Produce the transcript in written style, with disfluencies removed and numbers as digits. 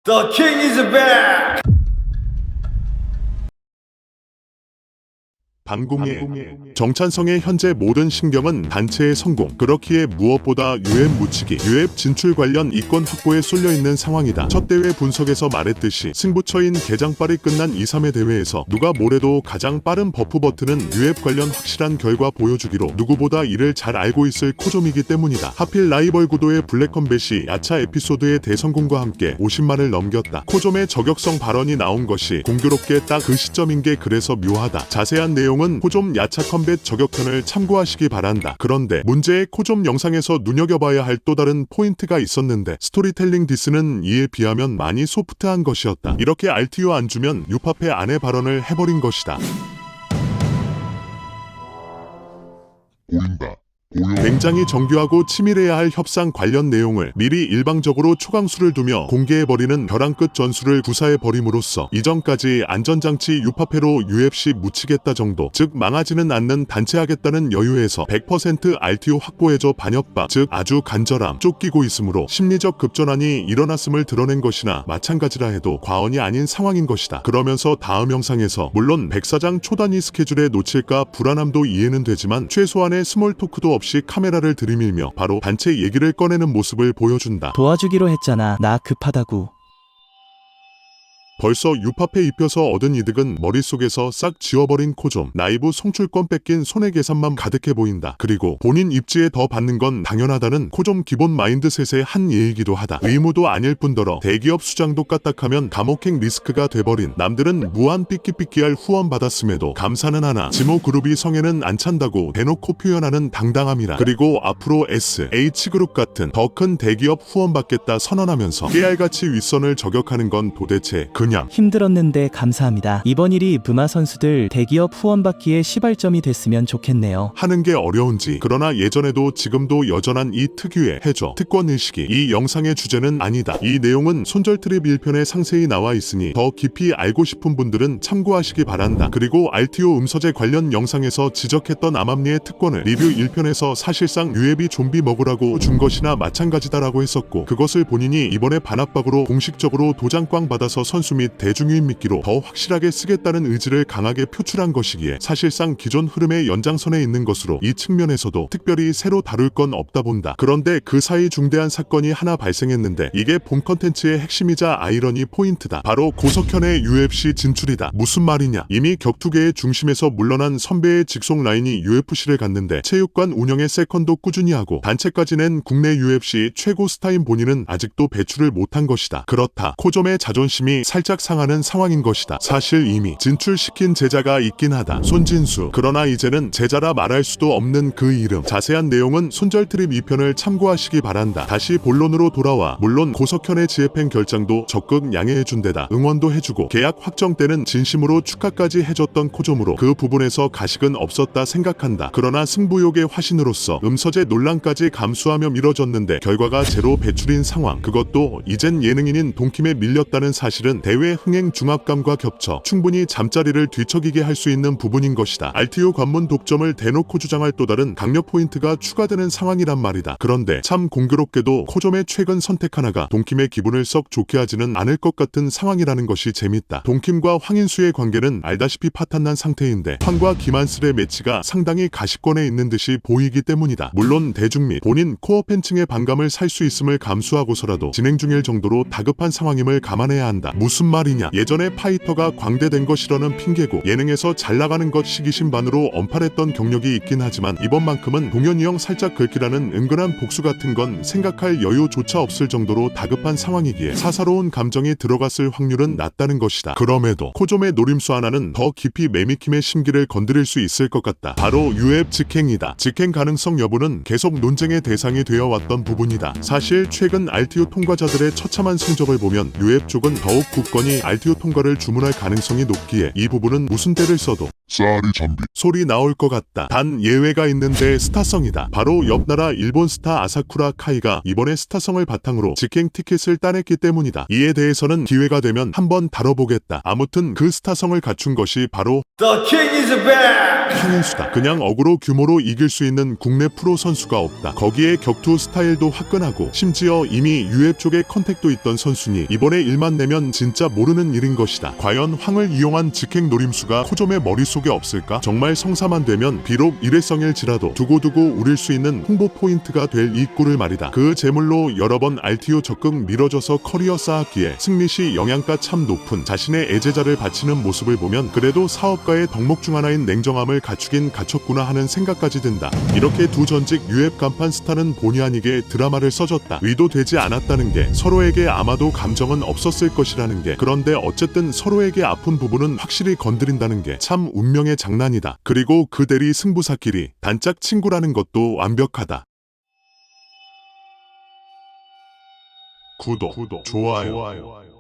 The king is back! 방공예 정찬성의 현재 모든 신경은 단체의 성공, 그렇기에 무엇보다 UF 묻히기, UF 진출 관련 이권 확보에 쏠려있는 상황이다. 첫 대회 분석에서 말했듯이 승부처인 개장빨이 끝난 2-3회 대회에서 누가 뭐래도 가장 빠른 버프 버튼은 UF 관련 확실한 결과 보여주기로 누구보다 이를 잘 알고 있을 코좀이기 때문이다. 하필 라이벌 구도의 블랙컴뱃이 야차 에피소드의 대성공과 함께 50만을 넘겼다. 코좀의 저격성 발언이 나온 것이 공교롭게 딱 그 시점인 게 그래서 묘하다. 자세한 내용은 코좀 야차 컴뱃 저격편을 참고하시기 바란다. 그런데 문제의 코좀 영상에서 눈여겨봐야 할 또 다른 포인트가 있었는데 스토리텔링 디스는 이에 비하면 많이 소프트한 것이었다. 이렇게 RTO 안 주면 유파페 안해 발언을 해버린 것이다. 보인다. 굉장히 정교하고 치밀해야 할 협상 관련 내용을 미리 일방적으로 초강수를 두며 공개해버리는 벼랑 끝 전술을 구사해버림으로써 이전까지 안전장치 유파페로 UFC 묻히겠다 정도, 즉 망하지는 않는 단체하겠다는 여유에서 100% RTO 확보해줘 반협바, 즉 아주 간절함, 쫓기고 있으므로 심리적 급전환이 일어났음을 드러낸 것이나 마찬가지라 해도 과언이 아닌 상황인 것이다. 그러면서 다음 영상에서 물론 백사장 초단위 스케줄에 놓칠까 불안함도 이해는 되지만 최소한의 스몰 토크도 없이 카메라를 들이밀며 바로 단체 얘기를 꺼내는 모습을 보여준다. 도와주기로 했잖아. 나 급하다고. 벌써 유파페 입혀서 얻은 이득은 머릿속에서 싹 지워버린 코좀. 나이브 송출권 뺏긴 손해 계산만 가득해 보인다. 그리고 본인 입지에 더 받는 건 당연하다는 코좀 기본 마인드셋의 한 예이기도 하다. 의무도 아닐 뿐더러 대기업 수장도 까딱하면 감옥행 리스크가 돼버린, 남들은 무한 삐끼삐끼할 후원 받았음에도 감사는 하나 지모그룹이 성에는 안 찬다고 대놓고 표현하는 당당함이라. 그리고 앞으로 S, H그룹 같은 더 큰 대기업 후원 받겠다 선언하면서 깨알같이 윗선을 저격하는 건 도대체 힘들었는데 감사합니다. 이번 일이 부마 선수들 대기업 후원받기에 시발점이 됐으면 좋겠네요. 하는 게 어려운지. 그러나 예전에도 지금도 여전한 이 특유의 해저, 특권의식이 이 영상의 주제는 아니다. 이 내용은 손절트립 1편에 상세히 나와 있으니 더 깊이 알고 싶은 분들은 참고하시기 바란다. 그리고 RTO 음서제 관련 영상에서 지적했던 암암리의 특권을 리뷰 1편에서 사실상 UF이 좀비 먹으라고 준 것이나 마찬가지다라고 했었고, 그것을 본인이 이번에 반합박으로 공식적으로 도장꽝 받아서 선수 및 대중유인 미끼로 더 확실하게 쓰겠다는 의지를 강하게 표출한 것이기에 사실상 기존 흐름의 연장선에 있는 것으로 이 측면에서도 특별히 새로 다룰 건 없다 본다. 그런데 그 사이 중대한 사건이 하나 발생했는데 이게 본 컨텐츠의 핵심이자 아이러니 포인트다. 바로 고석현의 UFC 진출이다. 무슨 말이냐. 이미 격투계의 중심에서 물러난 선배의 직속 라인이 UFC를 갔는데 체육관 운영의 세컨도 꾸준히 하고 단체까지 낸 국내 UFC 최고 스타인 본인은 아직도 배출을 못한 것이다. 그렇다. 코좀의 자존심이 살짝 상하는 상황인 것이다. 사실 이미 진출시킨 제자가 있긴 하다. 손진수. 그러나 이제는 제자라 말할 수도 없는 그 이름. 자세한 내용은 손절트립 2편을 참고하시기 바란다. 다시 본론으로 돌아와 물론 고석현의 지혜팽 결장도 적극 양해해준 데다 응원도 해주고 계약 확정 때는 진심으로 축하까지 해줬던 코좀으로 그 부분에서 가식은 없었다 생각한다. 그러나 승부욕의 화신으로서 음서제 논란까지 감수하며 미뤄졌는데 결과가 제로 배출인 상황. 그것도 이젠 예능인인 동킴에 밀렸다는 사실은 대회 흥행 중압감과 겹쳐 충분히 잠자리를 뒤척이게 할 수 있는 부분인 것이다. RTO 관문 독점을 대놓고 주장할 또 다른 강력 포인트가 추가되는 상황이란 말이다. 그런데 참 공교롭게도 코좀의 최근 선택 하나가 동킴의 기분을 썩 좋게 하지는 않을 것 같은 상황이라는 것이 재밌다. 동킴과 황인수의 관계는 알다시피 파탄난 상태인데 황과 김한슬의 매치가 상당히 가시권에 있는 듯이 보이기 때문이다. 물론 대중 및 본인 코어 팬층의 반감을 살 수 있음을 감수하고서라도 진행 중일 정도로 다급한 상황임을 감안해야 한다. 무슨 말이냐. 예전에 파이터가 광대된 것이라는 핑계고 예능에서 잘 나가는 것 시기심 반으로 언팔했던 경력이 있긴 하지만 이번만큼은 동현이 형 살짝 긁기라는 은근한 복수 같은 건 생각할 여유조차 없을 정도로 다급한 상황이기에 사사로운 감정이 들어갔을 확률은 낮다는 것이다. 그럼에도 코좀의 노림수 하나는 더 깊이 매미킴의 심기를 건드릴 수 있을 것 같다. 바로 UF 직행이다. 직행 가능성 여부는 계속 논쟁의 대상이 되어 왔던 부분이다. 사실 최근 RTO 통과자들의 처참한 성적을 보면 UF 쪽은 더욱 굳건히 RTO 통과를 주문할 가능성이 높기에 이 부분은 무슨 때를 써도 쌀이 잠비 소리 나올 것 같다. 단 예외가 있는데 스타성이다. 바로 옆나라 일본 스타 아사쿠라 카이가 이번에 스타성을 바탕으로 직행 티켓을 따냈기 때문이다. 이에 대해서는 기회가 되면 한번 다뤄보겠다. 아무튼 그 스타성을 갖춘 것이 바로 The king is back! 황인수다. 그냥 어그로 규모로 이길 수 있는 국내 프로 선수가 없다. 거기에 격투 스타일도 화끈하고 심지어 이미 UF 쪽에 컨택도 있던 선수니 이번에 일만 내면 진짜 모르는 일인 것이다. 과연 황을 이용한 직행 노림수가 코점의 머릿속에 없을까? 정말 성사만 되면 비록 일회성일지라도 두고두고 우릴 수 있는 홍보 포인트가 될 이 꿀을 말이다. 그 재물로 여러 번 RTO 적극 밀어줘서 커리어 쌓았기에 승리 시 영양가 참 높은 자신의 애제자를 바치는 모습을 보면 그래도 사업가의 덕목 중 하나인 냉정함을 갖추긴 갖췄구나 하는 생각까지 든다. 이렇게 두 전직 UF 간판 스타는 본의 아니게 드라마를 써줬다. 의도되지 않았다는 게 서로에게 아마도 감정은 없었을 것이라는 게 그런데 어쨌든 서로에게 아픈 부분은 확실히 건드린다는 게 참 운명의 장난이다. 그리고 그 대리 승부사끼리 단짝 친구라는 것도 완벽하다. 구독, 좋아요.